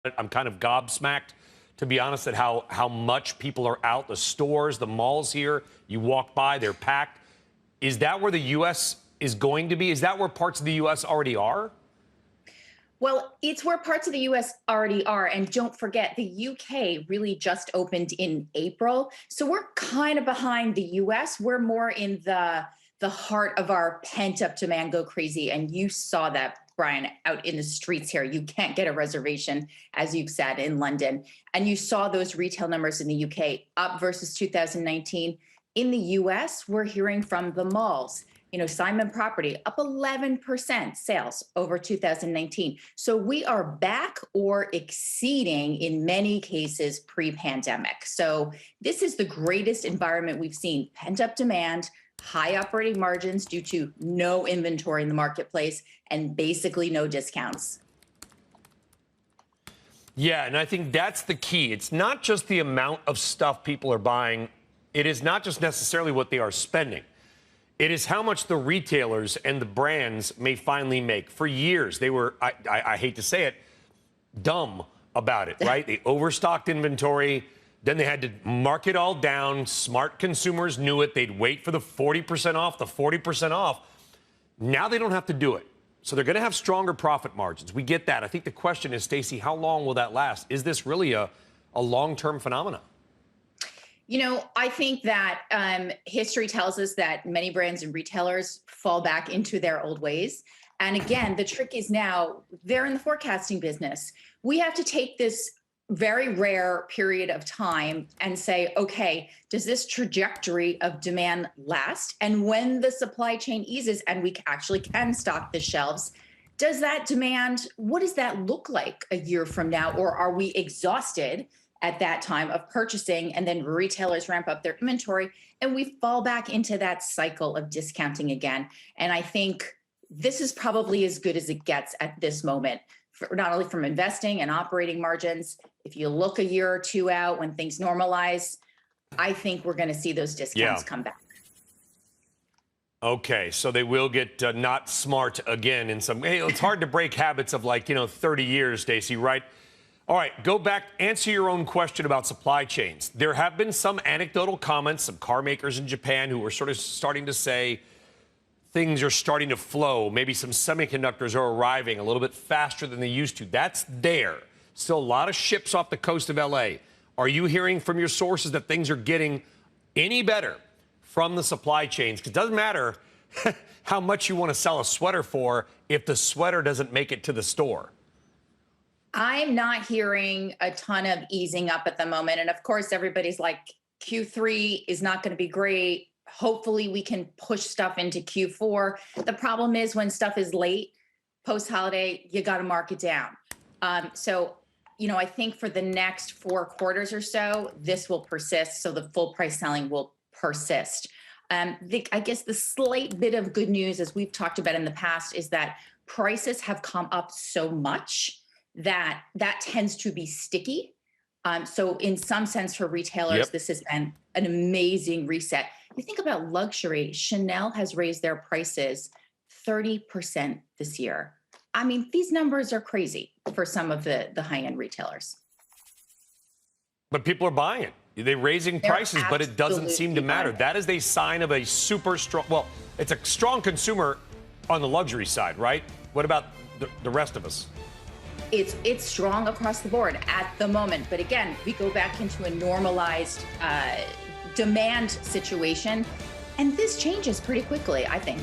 I'm kind of gobsmacked, to be honest, at how much people are out. The stores, the malls here, you walk by, they're packed. Is that where the U.S. is going to be? Is that where parts of the U.S. already are? Well, it's where parts of the US already are. And don't forget, the UK really just opened in April. So we're kind of behind the US. We're more in the heart of our pent-up demand go crazy. And you saw that, Brian, out in the streets here. You can't get a reservation, as you've said, in London. And you saw those retail numbers in the UK up versus 2019. In the US, we're hearing from the malls. Simon Property up 11% sales over 2019. So we are back or exceeding in many cases pre-pandemic. So this is the greatest environment we've seen. Pent-up demand, high operating margins due to no inventory in the marketplace, and basically no discounts. Yeah, and I think that's the key. It's not just the amount of stuff people are buying. It is not just necessarily what they are spending. It is how much the retailers and the brands may finally make. For years, they were, I hate to say it, dumb about it, right? They overstocked inventory. Then they had to mark it all down. Smart consumers knew it. They'd wait for the 40% off, the 40% off. Now they don't have to do it. So they're going to have stronger profit margins. We get that. I think the question is, Stacey, how long will that last? Is this really a long-term phenomenon? I think that history tells us that many brands and retailers fall back into their old ways. And again, the trick is now they're in the forecasting business. We have to take this very rare period of time and say, okay, does this trajectory of demand last? And when the supply chain eases and we actually can stock the shelves, does that demand, what does that look like a year from now? Or are we exhausted at that time of purchasing, and then retailers ramp up their inventory and we fall back into that cycle of discounting again? And I think this is probably as good as it gets at this moment, not only from investing and operating margins. If you look a year or two out when things normalize, I think we're going to see those discounts come back. Okay, so they will get not smart again in some. Hey, it's hard to break habits of 30 years, Stacey, right? All right, go back, answer your own question about supply chains. There have been some anecdotal comments, some car makers in Japan who are sort of starting to say things are starting to flow. Maybe some semiconductors are arriving a little bit faster than they used to. That's there. Still a lot of ships off the coast of L.A. Are you hearing from your sources that things are getting any better from the supply chains? Because it doesn't matter how much you want to sell a sweater for if the sweater doesn't make it to the store. I'm not hearing a ton of easing up at the moment. And of course, everybody's like, Q3 is not going to be great. Hopefully we can push stuff into Q4. The problem is when stuff is late, post-holiday, you got to mark it down. So I think for the next 4 quarters or so, this will persist. So the full price selling will persist. I guess the slight bit of good news, as we've talked about in the past, is that prices have come up so much that tends to be sticky. So in some sense for retailers, this has been an amazing reset. You think about luxury, Chanel has raised their prices 30% this year. I mean, these numbers are crazy for some of the high-end retailers. But people are buying it. They're raising prices, but it doesn't seem to matter. That is a sign of a super strong, well, it's a strong consumer on the luxury side, right? What about the rest of us? It's strong across the board at the moment. But again, we go back into a normalized demand situation, and this changes pretty quickly, I think.